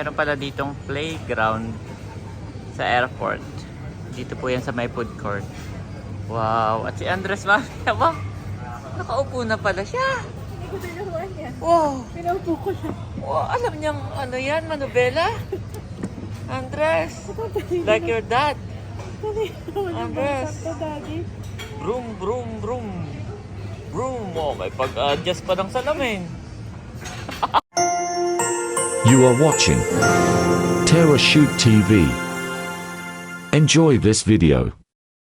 Meron pala ditong playground sa airport. Dito po yan sa may food court. Wow! At si Andres ba? Ba? Nakaupo na pala siya. Hindi ko tinuruan niya. Wow! Pinaupo ko lang. Wow! Alam niyang ano yan, manubela? Andres! Like your dad. Andres! Daddy. Broom, broom, broom. Broom! Oh, may pag-adjust pa ng salamin. You are watching Terra Shoot TV. Enjoy this video.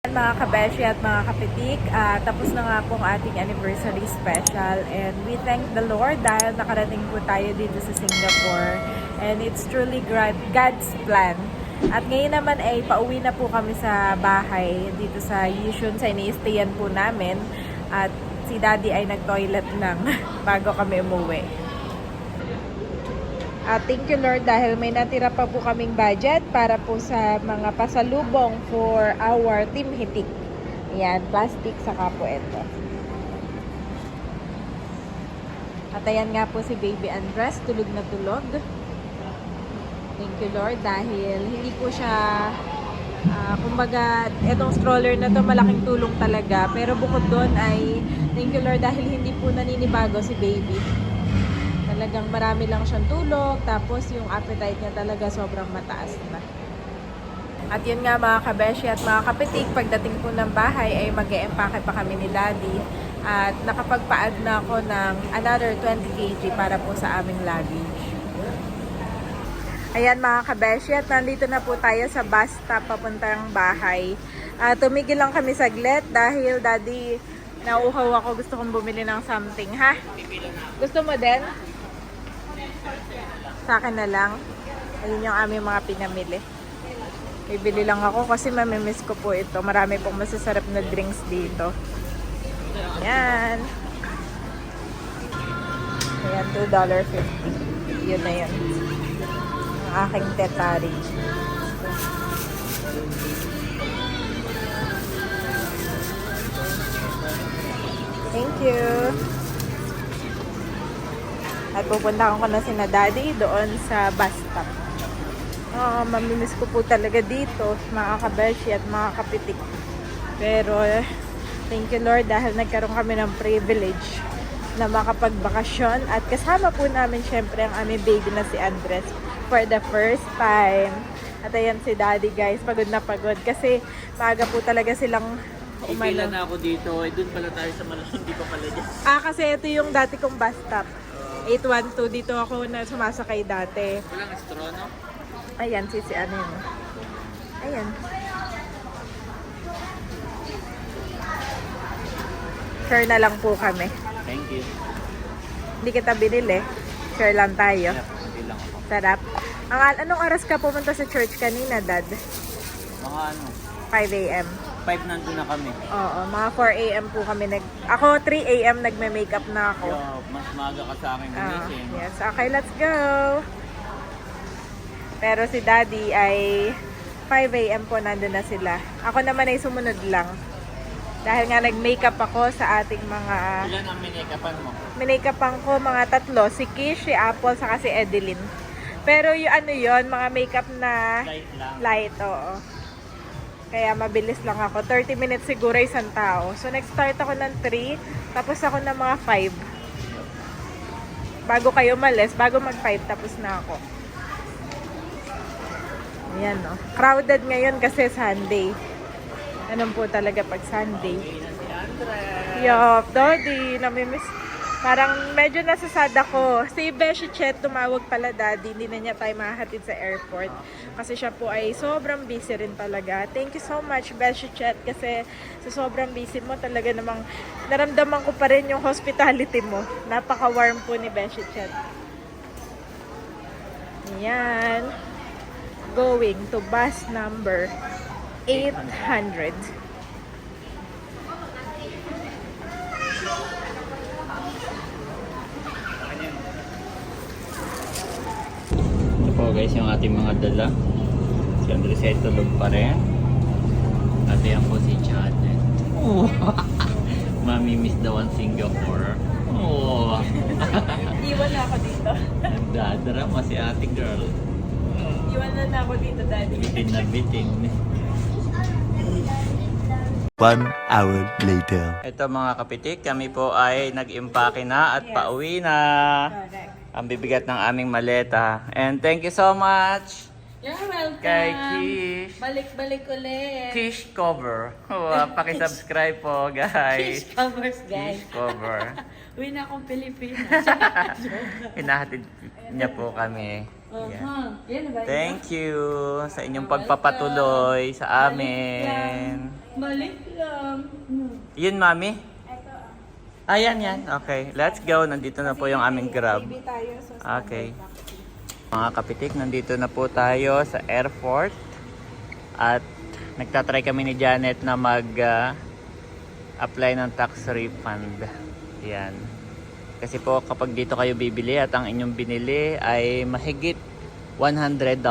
Mga kabeshi at mga kapitik, tapos na nga pong ating anniversary special, and we thank the Lord dahil nakarating po tayo dito sa Singapore, and it's truly God's plan. At ngayon naman ay pauwi na po kami sa bahay dito sa Yishun, sa ini-stayan po namin, at si Daddy ay nag-toilet lang bago kami umuwi. Thank you Lord dahil may natira pa po kaming budget para po sa mga pasalubong for our Team Hitik. Ayan, plastic saka po ito. At ayan nga po si Baby Andres, tulog na tulog. Thank you Lord dahil hindi po siya, kumbaga, itong stroller na to malaking tulong talaga. Pero bukod doon ay thank you Lord dahil hindi po naninibago si Baby. Talagang marami lang siyang tulog, tapos yung appetite niya talaga sobrang mataas na. At yun nga mga kabeshi at mga kapitik, pagdating po ng bahay ay mag-e-empake pa kami ni Daddy. At nakapagpa-add na ako ng another 20 kg para po sa aming luggage. Ayan mga kabeshi, at nandito na po tayo sa bus stop papuntang bahay. Tumigil lang kami saglit dahil Daddy, nauuhaw ako, gusto kong bumili ng something, ha? Gusto mo din? Sa akin na lang. Ayun yung aming mga pinamili. Bibili lang ako kasi mamimiss ko po ito. Marami pong masasarap na drinks dito. Ayan. Ayan, $2.50. Yun na yun. Ang aking tetari. Thank you. At pupunta ko na sina Daddy doon sa bus stop. Mamimiss ko po talaga dito, mga kabeshi at mga kapitik. Pero thank you Lord dahil nagkaroon kami ng privilege na makapagbakasyon. At kasama po namin syempre ang aming baby na si Andres for the first time. At ayan si Daddy guys, pagod na pagod. Kasi maaga po talaga silang Pila na ako dito. Doon pala tayo sa Malasyon. Hindi pa pala dyan. kasi ito yung dati kong bus stop. 812, dito ako na sumasakay dati. Walang straw, no? Ayan, si ano yun. Ayan. Share na lang po kami. Thank you. Hindi kita binili. Share lang tayo. Hindi lang ako. Sarap. Anong oras ka pumunta sa church kanina, Dad? Mga ano, 5 a.m. 5 nandun na kami. Oo, mga 4 a.m. po kami Ako 3 a.m. nagme-makeup na ako. Yo, mas maaga ka sa akin gumising. Yes, okay, let's go. Pero si Daddy ay 5 a.m. po nandun na sila. Ako naman ay sumunod lang. Dahil nga nag-makeup ako sa ating mga... Ilan ang minikapan mo? Minakeupan ko mga 3. Si Kish, si Apple, saka si Edeline. Pero yung ano yun, mga makeup na Light lang. light, oo. Kaya mabilis lang ako. 30 minutes siguro isang tao. So, nag-start ako ng 3, tapos ako ng mga 5. Bago kayo malis, bago mag-5, tapos na ako. Ayan, no. Crowded ngayon kasi Sunday. Anong po talaga pag Sunday? Yup, Daddy, namimiss. Parang medyo nasasad ako. Si Beshi Chet, tumawag pala Daddy. Hindi na niya tayo mahahatid sa airport. Kasi siya po ay sobrang busy rin talaga. Thank you so much, Beshi Chet. Kasi sa sobrang busy mo, talaga namang naramdaman ko pa rin yung hospitality mo. Napaka-warm po ni Beshi Chet. Ayan. Going to bus number 800. Po guys, yung ating mga dala. Si Andres ay tulog pa rin. At yan po si Janet. Oh. Mamimiss daw ang Singapore. Oh. Iwan na ako dito. Nagdadrama si ate girl. Iwanan na ako dito, Daddy. Bitin na bitin. 1 hour later. Ito mga kapitik, kami po ay nag-impake na at pauwi na. Correct. Ang bibigat ng aming maleta. And thank you so much You're welcome. kay Kish. Balik-balik ulit. Kish Cover. Pakisubscribe po guys. Kish covers, guys. Kish Cover. Uwi na akong Pilipinas. Hinahatid niya po kami. Yan. Yan ba? Thank you sa inyong pagpapatuloy sa amin. Balik lang. Yun, Mami? Ayan, yan. Okay, let's go. Nandito na po yung aming Grab. Baby tayo sa Okay. Mga kapitik, nandito na po tayo sa airport. At nagtatry kami ni Janet na mag-apply ng tax refund. Yan. Kasi po kapag dito kayo bibili at ang inyong binili ay mahigit $100,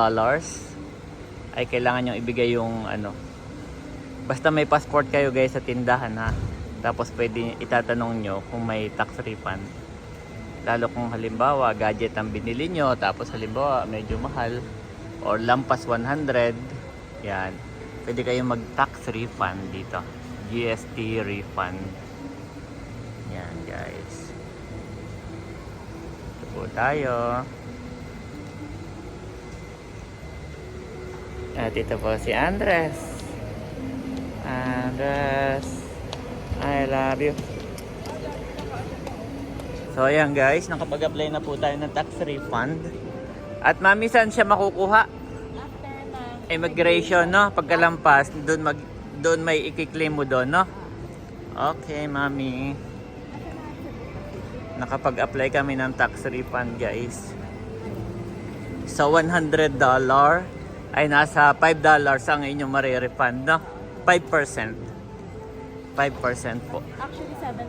ay kailangan nyo ibigay yung ano. Basta may passport kayo guys sa tindahan ha. Tapos pwede itatanong nyo kung may tax refund. Lalo kung halimbawa gadget ang binili nyo, tapos halimbawa medyo mahal or lampas 100, yan. Pwede kayong mag-tax refund dito. GST refund. Yan guys. Ito po tayo. At ito po si Andres. Andres, I love you. So ayan guys, nakapag-apply na po tayo ng tax refund. At Mami, saan siya makukuha? After na. Immigration, no? Pagkalampas, doon may i-claim mo doon, no? Okay, Mami. Nakapag-apply kami ng tax refund, guys. So $100 ay nasa $5 ang inyong marirefund, no? 5%. 5% po. Actually, 7%.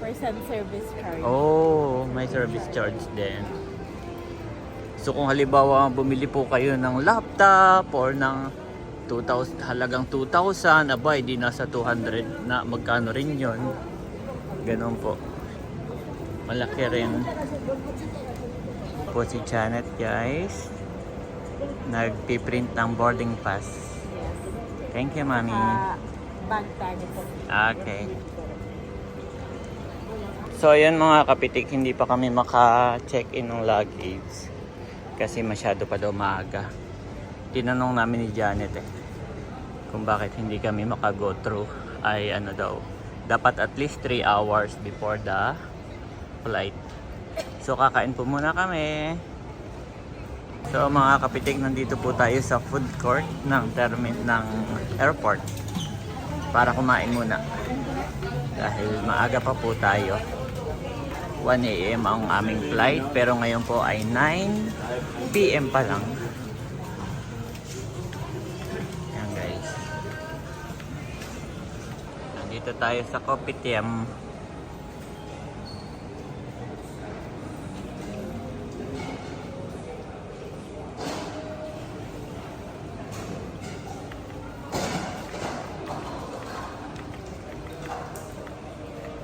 2% service charge. Oh, may service charge din. So kung halimbawa bumili po kayo ng laptop or ng 2,000, halagang 2,000, abay di nasa 200 na magkano rin yon. Ganun po. Malaki rin po si Janet guys. Nagpiprint ng boarding pass. Thank you, Mami. Bag tag po. Okay. So ayan mga kapitik, hindi pa kami maka-check-in ng luggage kasi masyado pa daw maaga. Tinanong namin ni Janet kung bakit hindi kami maka-go through ay ano daw, dapat at least 3 hours before the flight. So kakain po muna kami. So mga kapitik, nandito po tayo sa food court ng ng airport para kumain muna dahil maaga pa po tayo. 1 AM ang aming flight pero ngayon po ay 9 PM pa lang. Yan guys, nandito tayo sa Kopitiam.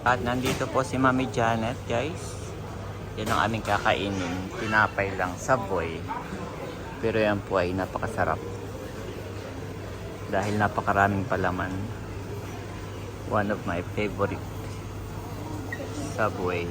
At nandito po si Mami Janet guys. Yan ang aming kakainin. Tinapay lang, Subway. Pero yan po ay napakasarap. Dahil napakaraming palaman. One of my favorite. Subway.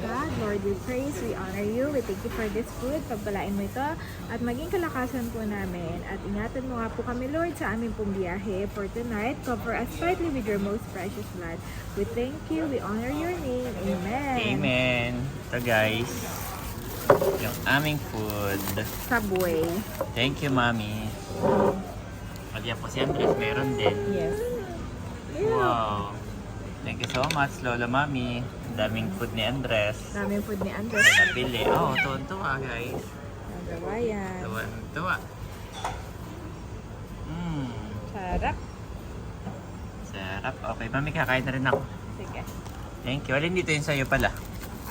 God, Lord, we praise, we honor you, we thank you for this food, pagpalain mo ito, at maging kalakasan po namin, at ingatan mo nga po kami, Lord, sa aming pong biyahe for tonight, cover us tightly with your most precious blood. We thank you, we honor your name, amen. Amen. Ito guys, yung aming food. Subway. Thank you, Mami. At yan po si Andres, meron din. Yes. Wow. Thank you so much, Lola Mami. Ang daming food ni Andres. Daming food ni Andres. Napili. Oh, tuwan-tuwa guys. Nagawa yan. Tuwan-tuwa. Sarap. Sarap. Okay, Mami, kakain na rin ako. Sige. Thank you. Alin dito yung sa'yo pala?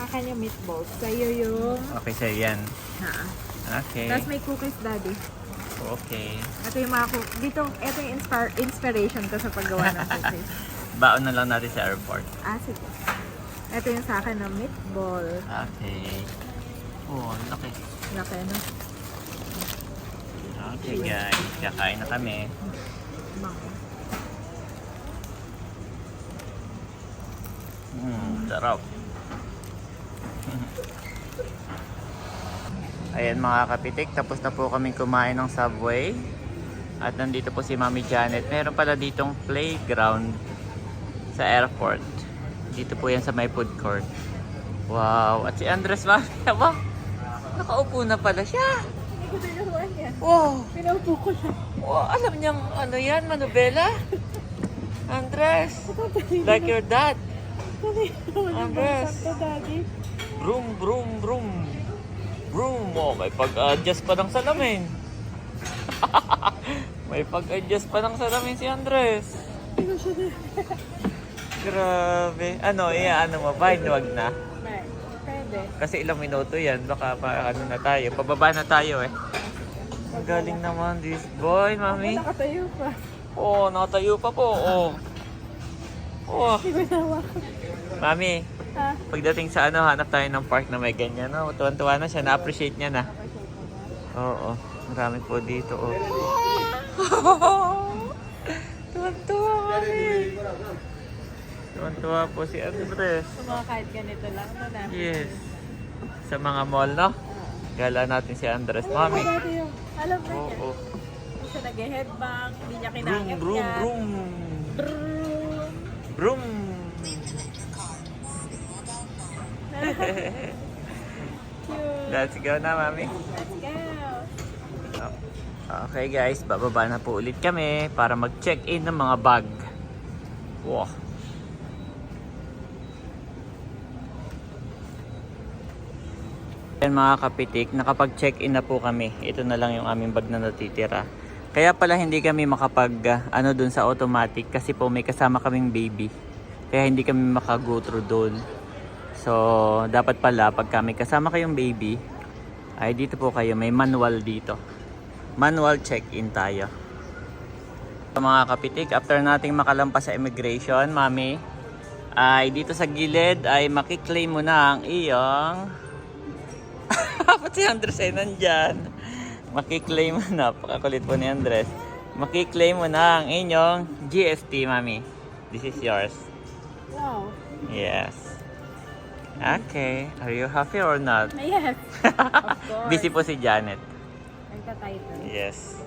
Akan yung meatballs. Sa'yo yung... Okay, sa'yo yan. Ha. Okay. Tapos may cookies, Daddy. Okay. Ito yung mga dito, ito yung inspiration ko sa paggawa ng cookies. Baon na lang natin sa airport. Sige. Ito yung sa akin na meatball. Okay. Oh, ang laki. Laki, no? Okay guys, kakain na kami. Bango. Sarap. Ayan mga kapitik, tapos na po kami kumain ng Subway. At nandito po si Mami Janet. Meron pala ditong playground sa airport. Dito po yan sa may food court. Wow! At si Andres ba? Nakaupo na pala siya. Hindi ko tinuruan yan. Wow! Pinaupo ko lang. Wow! Alam niyang ano yan, manubela? Andres! Like your dad. Andres! Daddy. Broom, broom, broom. Broom. Oh, may pag-adjust pa ng salamin. May pag-adjust pa ng salamin si Andres. Grabe. Ano, ano mo ba? Huwag na. Pwede. Kasi ilang minuto yan. Baka ano na tayo. Pababa na tayo eh. Ang galing naman this boy, mami. Nakatayo pa. Oo, nakatayo pa po. Oo. Oh. Hindi ko nawa. Mami, Ha? pagdating sa ano, hanap tayo ng park na may ganyan. No? Tuwan-tuwa na siya. Na-appreciate niya na. Oo. Marami po dito. Oh. Tuwan-tuwa, mami. Tuwan-tuwa po si Andres. Sa mga kahit ganito lang. Yes. Sa mga mall, no? Gala natin si Andres, mami. Dati yung, alam na niya. Oo. Hindi siya nag-headbang. Hindi niya Broom, kinakit broom, yan. broom. Broom. Broom. Cute. Let's go na, mami. Let's go. Okay guys, bababa na po ulit kami para mag-check-in ng mga bag. Wow. Yan mga kapitik, nakapag-check-in na po kami. Ito na lang yung aming bag na natitira. Kaya pala hindi kami makapag ano dun sa automatic kasi po may kasama kaming baby. Kaya hindi kami maka-go through doon. So, dapat pala pag kami kasama kayong baby, ay dito po kayo, may manual dito. Manual check-in tayo. Mga kapitik, after nating makalampas sa immigration, mami, ay dito sa gilid ay makiklaim mo na ang iyong pati si Andres ay nandyan. Makiklaim mo na, pakakulit po ni Andres. Makiklaim mo na ang inyong GST, mami. This is yours. Wow. Yes. Okay. Are you happy or not? Yes. Of course. Busy po si Janet. Nagka-title. Yes.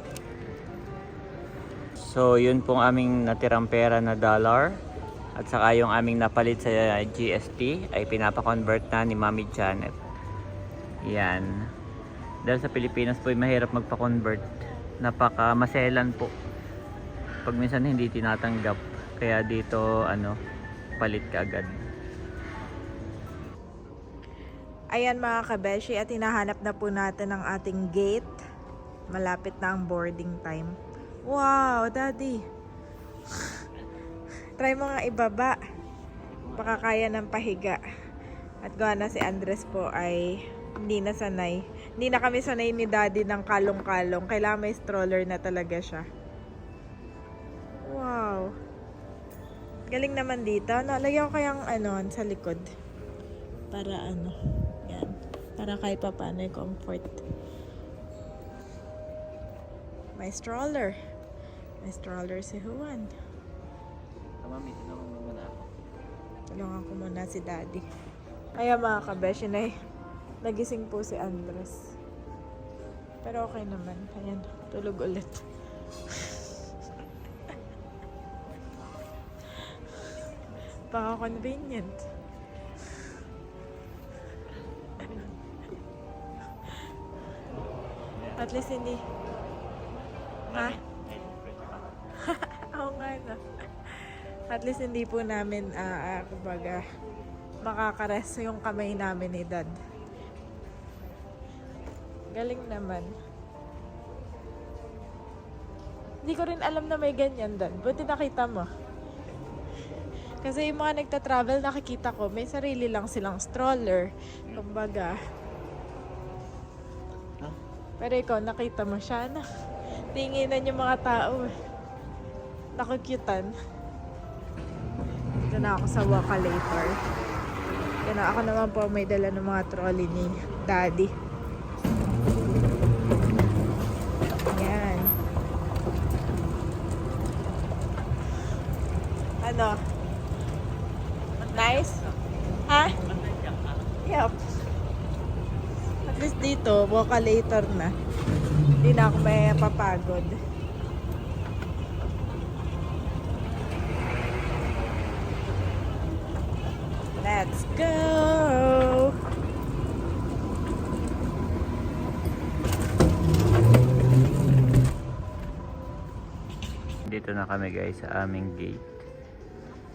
So, yun pong aming natirang pera na dollar. At saka yung aming napalit sa GST ay pinapa-convert na ni Mami Janet. Yan. Dahil sa Pilipinas po ay mahirap magpa-convert. Napaka-maselan po. Pag minsan hindi tinatanggap. Kaya dito, palit ka agad. Ayan mga kabeshi, at hinahanap na po natin ang ating gate. Malapit na ang boarding time. Wow, daddy. Try mo nga ibaba. Baka kaya ng pahiga. At gawa na si Andres po ay hindi na sanay. Hindi na kami sanay ni daddy ng kalong-kalong. Kailangan may stroller na talaga siya. Wow. Galing naman dito. Lagyan ko kayang sa likod. Para yan. Para kahit pa paano yung comfort. May stroller. May stroller si Juan. Mami, tinawag mo muna ako. Tulungan ko muna si daddy. Ayan mga kabeshi, nagising po si Andres. Pero okay naman. Ayan, tulog ulit. Baka convenient. At least hindi. Ha? Oo nga na. At least hindi po namin, kumbaga, makakares yung kamay namin ni Dad. Galing naman. Hindi ko rin alam na may ganyan, Dad. Buti nakita mo. Kasi yung mga nagta-travel, nakikita ko, may sarili lang silang stroller. Kumbaga. Pero ikaw, nakita mo siya na. Tinginan yung mga tao. Nakukyutan. Dito na ako sa Wakalator. Yan, ako naman po may dala ng mga trolley ni Daddy. Yan. Ano? Nice? Ha? Yup. At least dito, later na. Hindi na ako may papagod. Let's go! Dito na kami guys sa aming gate.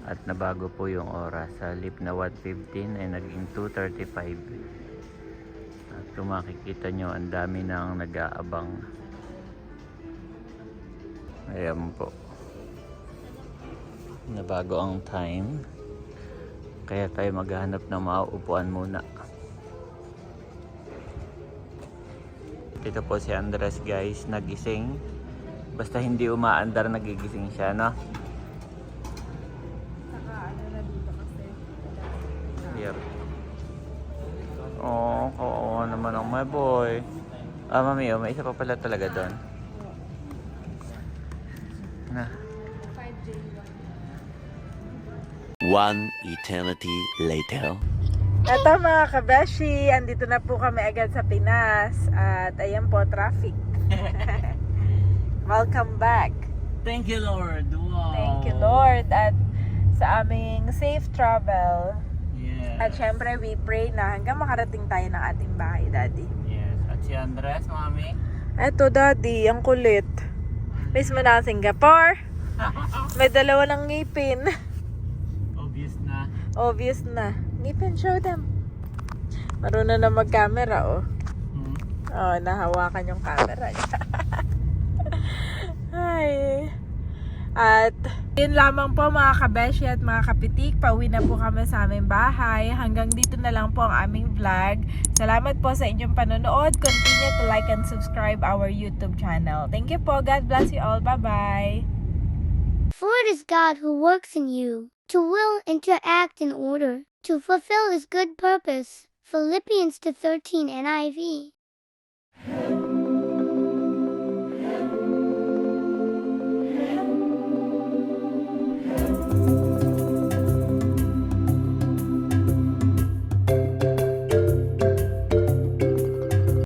At nabago po yung oras. Sa halip na 1:15 ay naging 2:35. At kung makikita nyo, ang dami nang nag-aabang. Ayan po. Nabago ang time. Kaya tayo maghahanap ng mauupuan muna. Dito po si Andres guys, nagising. Basta hindi umaandar, nagigising siya, no? Saka ano na dito kasi. Yep. Oo, oo naman ang my boy. Ah, mami, may isa pa pala talaga doon. Na. One eternity later. Ito mga kabeshi, andito na po kami agad sa Pinas. At ayan po, traffic. Welcome back. Thank you, Lord. Wow. Thank you, Lord. At sa aming safe travel. Yes. At syempre, we pray na hanggang makarating tayo ng ating bahay, Daddy. Yes. At si Andres, mami. Eto, Daddy, ang kulit. Miss mo na ang Singapore. May dalawa ng ngipin. Obvious na. Obvious na. Ngipin, show them. Marunong na mag-camera, oh. Oh, nahawakan yung camera niya. Ay. At yun lamang po mga kabeshi at mga kapitik. Pauwi na po kami sa aming bahay. Hanggang dito na lang po ang aming vlog. Salamat po sa inyong panonood. Continue to like and subscribe our YouTube channel. Thank you po. God bless you all. Bye-bye. For it is God who works in you, to will and to act in order, to fulfill his good purpose. Philippians 2:13 NIV.